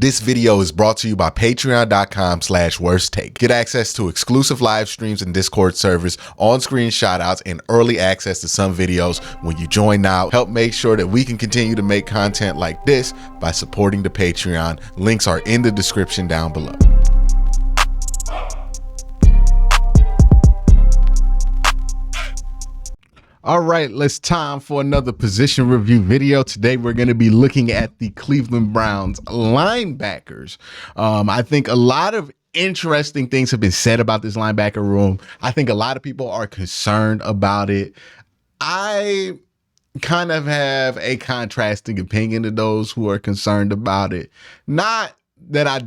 This video is brought to you by patreon.com/worsttake. Get access to exclusive live streams and Discord servers, on-screen shoutouts, and early access to some videos when you join now. Help make sure that we can continue to make content like this by supporting the Patreon. Links are in the description down below. All right, let's time for another position review video. Today, we're going to be looking at the Cleveland Browns linebackers. I think a lot of interesting things have been said about this linebacker room. I think a lot of people are concerned about it. I kind of have a contrasting opinion to those who are concerned about it. Not that I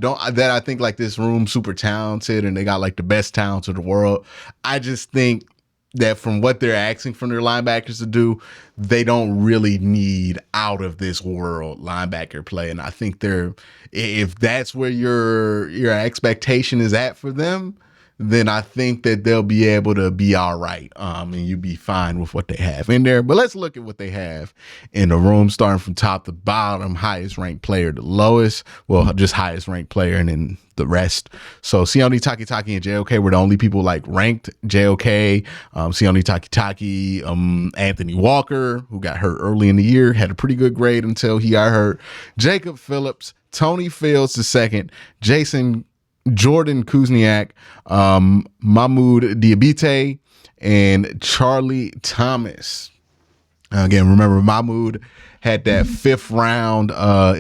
think like this room's super talented and they got like the best talents in the world. I just think that from what they're asking from their linebackers to do, they don't really need out of this world linebacker play. And I think if that's where your expectation is at for them, then I think that they'll be able to be all right. And you'll be fine with what they have in there. But let's look at what they have in the room, starting from top to bottom, highest ranked player to lowest. Well, just highest ranked player and then the rest. So Sione Takitaki and JOK were the only people like ranked. JOK, Sione Takitaki, Anthony Walker, who got hurt early in the year, had a pretty good grade until he got hurt. Jacob Phillips, Tony Fields II, Jordan Kuzniak, Mahmoud Diabite, and Charlie Thomas. Again, remember Mahmoud had that 5th round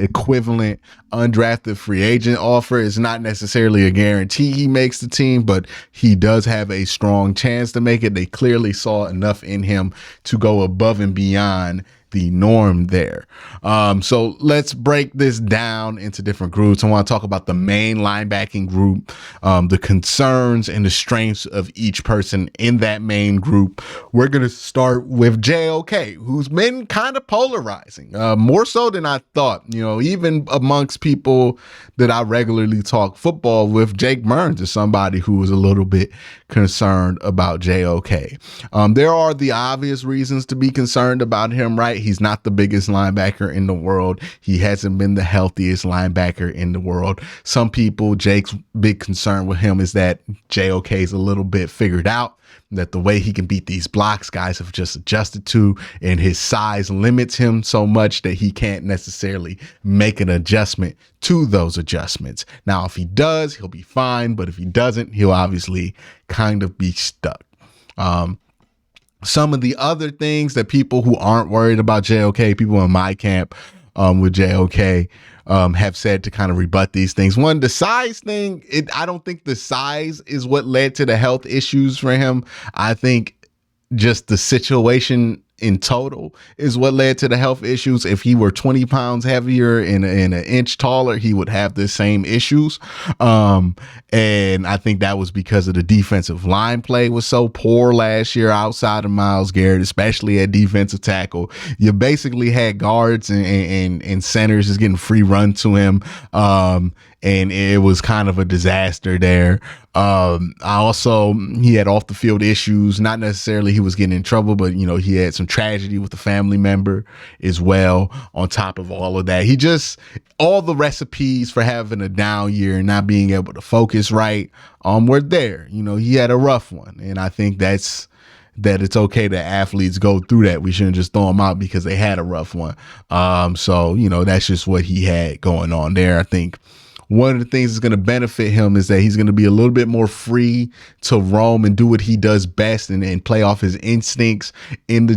equivalent undrafted free agent offer. It's not necessarily a guarantee he makes the team, but he does have a strong chance to make it. They clearly saw enough in him to go above and beyond the norm there. So let's break this down into different groups. I want to talk about the main linebacking group, the concerns and the strengths of each person in that main group. We're going to start with JOK, who's been kind of polarizing, more so than I thought. You know, even amongst people that I regularly talk football with, Jake Burns is somebody who was a little bit concerned about JOK. There are the obvious reasons to be concerned about him, right? He's not the biggest linebacker in the world. He hasn't been the healthiest linebacker in the world. Some people, Jake's big concern with him is that JOK is a little bit figured out, that the way he can beat these blocks, guys have just adjusted to, and his size limits him so much that he can't necessarily make an adjustment to those adjustments. Now, if he does, he'll be fine, but if he doesn't, he'll obviously kind of be stuck. Some of the other things that people who aren't worried about JOK, people in my camp with JOK, have said to kind of rebut these things. One, the size thing, I don't think the size is what led to the health issues for him. I think just the situation in total is what led to the health issues. If he were 20 pounds heavier and an inch taller, he would have the same issues. And I think that was because of the defensive line play was so poor last year outside of Myles Garrett, especially at defensive tackle. You basically had guards and centers just getting free run to him. And it was kind of a disaster there. He had off the field issues, not necessarily he was getting in trouble, but you know, he had some tragedy with a family member as well. On top of all of that, all the recipes for having a down year and not being able to focus right, were there. You know, he had a rough one. And I think that it's okay that athletes go through that. We shouldn't just throw them out because they had a rough one. So, you know, that's just what he had going on there. I think one of the things that's going to benefit him is that he's going to be a little bit more free to roam and do what he does best and play off his instincts in the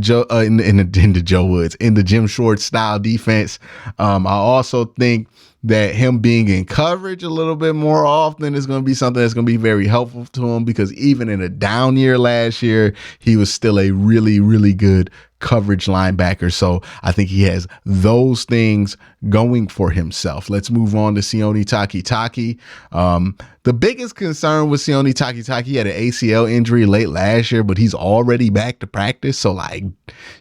Jim Schwartz style defense. I also think that him being in coverage a little bit more often is going to be something that's going to be very helpful to him, because even in a down year last year, he was still a really, really good coverage linebacker. So I think he has those things going for himself. Let's move on to Sione Takitaki. The biggest concern with Sione Takitaki, he had an ACL injury late last year, but he's already back to practice. So like,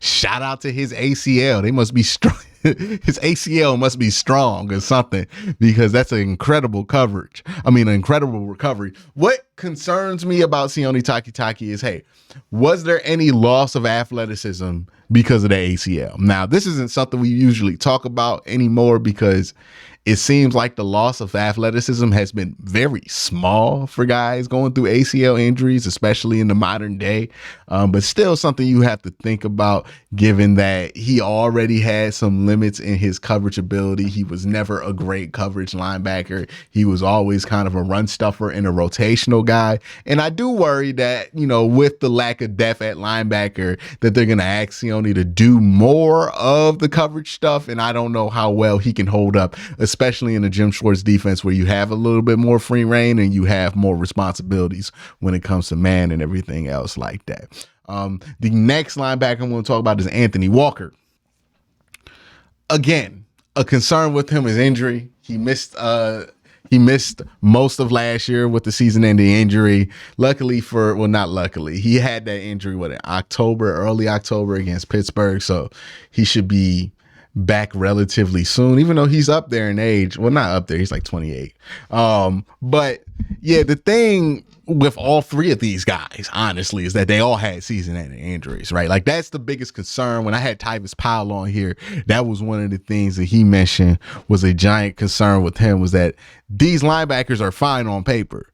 shout out to his ACL. They must be strong. His ACL must be strong or something, because that's an incredible incredible recovery. What concerns me about Sione Takitaki is, hey, was there any loss of athleticism because of the ACL? Now, this isn't something we usually talk about anymore because it seems like the loss of athleticism has been very small for guys going through ACL injuries, especially in the modern day. But still something you have to think about, given that he already had some limits in his coverage ability. He was never a great coverage linebacker. He was always kind of a run stuffer and a rotational guy. And I do worry that, with the lack of depth at linebacker, that they're going to ask Sione to do more of the coverage stuff. And I don't know how well he can hold up, especially in a Jim Schwartz defense where you have a little bit more free reign and you have more responsibilities when it comes to man and everything else like that. The next linebacker I'm going to talk about is Anthony Walker. Again, a concern with him is injury. He missed most of last year with the season-ending injury. Not luckily, he had that injury in early October against Pittsburgh, so he should be back relatively soon, even though he's up there in age. Well, not up there, he's like 28. But yeah, the thing with all three of these guys, honestly, is that they all had season-ending injuries, right? Like, that's the biggest concern. When I had Tyvis Powell on here, that was one of the things that he mentioned was a giant concern with him, was that these linebackers are fine on paper,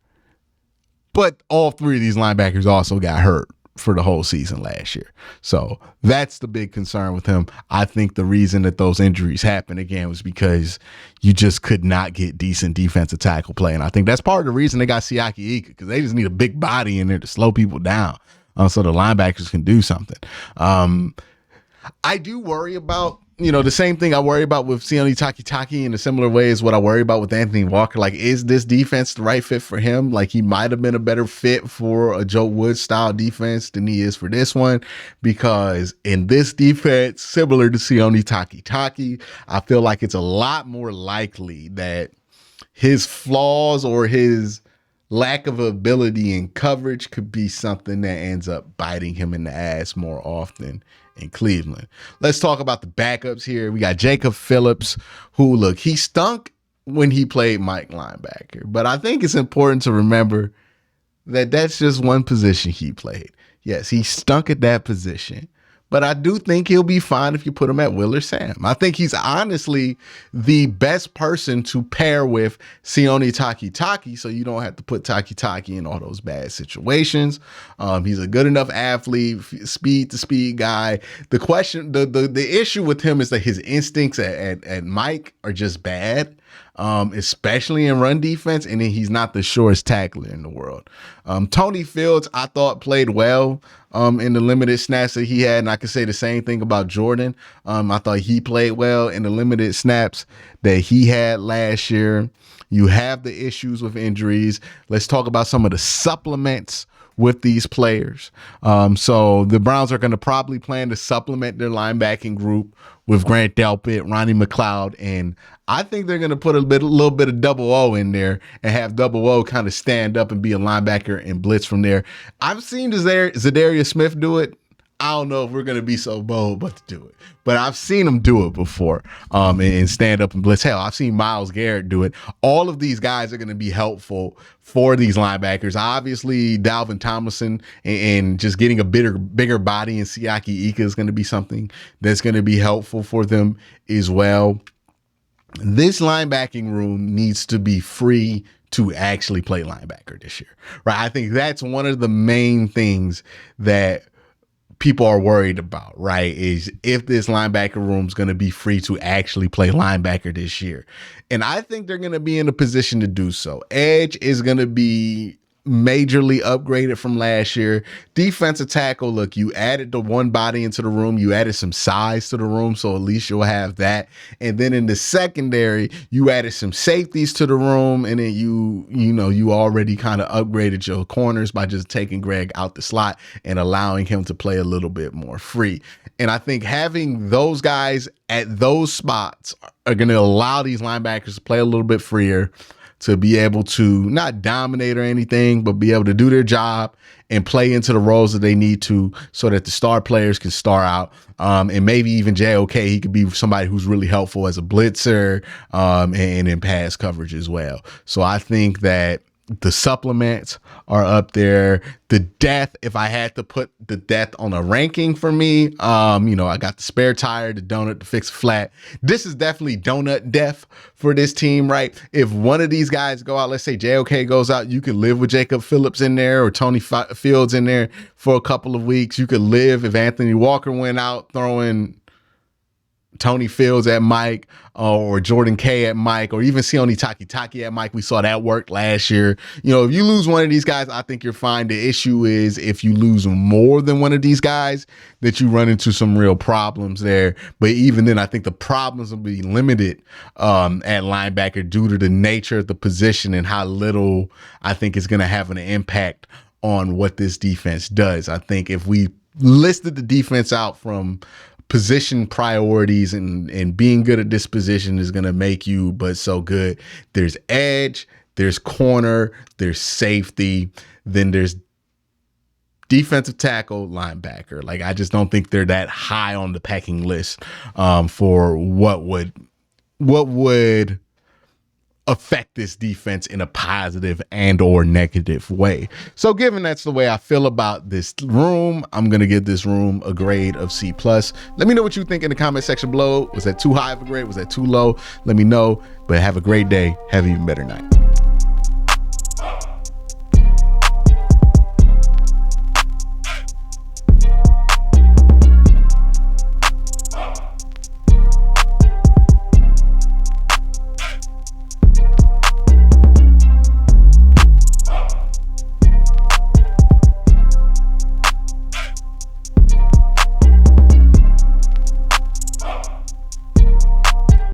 but all three of these linebackers also got hurt for the whole season last year. So that's the big concern with him. I think the reason that those injuries happened again was because you just could not get decent defensive tackle play. And I think that's part of the reason they got Siaki Ika, because they just need a big body in there to slow people down so the linebackers can do something. I do worry about, the same thing I worry about with Sione Takitaki in a similar way as what I worry about with Anthony Walker. Like, is this defense the right fit for him? Like, he might have been a better fit for a Joe Woods style defense than he is for this one, because in this defense, similar to Sione Takitaki, I feel like it's a lot more likely that his flaws or his lack of ability in coverage could be something that ends up biting him in the ass more often in Cleveland. Let's talk about the backups here. We got Jacob Phillips, who, look, he stunk when he played Mike linebacker, but I think it's important to remember that that's just one position he played. Yes, he stunk at that position, but I do think he'll be fine if you put him at Will or Sam. I think he's honestly the best person to pair with Sione Takitaki, so you don't have to put Takitaki in all those bad situations. He's a good enough athlete, speed to speed guy. The question, the issue with him is that his instincts at Mike are just bad. Especially in run defense, and then he's not the surest tackler in the world. Tony Fields, I thought, played well in the limited snaps that he had, and I could say the same thing about Jordan. I thought he played well in the limited snaps that he had last year. You have the issues with injuries. Let's talk about some of the supplements with these players. So the Browns are going to probably plan to supplement their linebacking group with Grant Delpit, Ronnie McLeod, and I think they're going to put a little bit of Double O in there and have Double O kind of stand up and be a linebacker and blitz from there. I've seen Zadarius Smith do it. I don't know if we're going to be so bold but to do it, but I've seen him do it before and stand up and blitz. Hell, I've seen Myles Garrett do it. All of these guys are going to be helpful for these linebackers. Obviously, Dalvin Tomlinson and just getting a bigger body in Siaki Ika is going to be something that's going to be helpful for them as well. This linebacking room needs to be free to actually play linebacker this year, right? I think that's one of the main things that people are worried about, right? Is if this linebacker room is going to be free to actually play linebacker this year. And I think they're going to be in a position to do so. Edge is going to be majorly upgraded from last year. Defensive tackle, look, you added the one body into the room, you added some size to the room, so at least you'll have that. And then in the secondary, you added some safeties to the room, and then you already kind of upgraded your corners by just taking Greg out the slot and allowing him to play a little bit more free. And I think having those guys at those spots are going to allow these linebackers to play a little bit freer, to be able to not dominate or anything, but be able to do their job and play into the roles that they need to, so that the star players can star out. And maybe even JOK, he could be somebody who's really helpful as a blitzer and in pass coverage as well. So I think that, The supplements are up there. The depth, if I had to put the depth on a ranking for me, I got the spare tire, the donut, the fixed flat. This is definitely donut depth for this team, right? If one of these guys go out, let's say JOK goes out, you could live with Jacob Phillips in there or Tony Fields in there for a couple of weeks. You could live if Anthony Walker went out throwing Tony Fields at Mike or Jordan K at Mike, or even Sione Takitaki at Mike. We saw that work last year. If you lose one of these guys, I think you're fine. The issue is if you lose more than one of these guys, that you run into some real problems there. But even then, I think the problems will be limited at linebacker due to the nature of the position and how little I think is going to have an impact on what this defense does. I think if we listed the defense out from position priorities and being good at this position is going to make you but so good. There's edge, there's corner, there's safety, then there's defensive tackle, linebacker. Like, I just don't think they're that high on the pecking list for what would affect this defense in a positive and or negative way. So given that's the way I feel about this room, I'm going to give this room a grade of C+. Let me know what you think in the comment section below. Was that too high of a grade? Was that too low? Let me know. But have a great day. Have an even better night.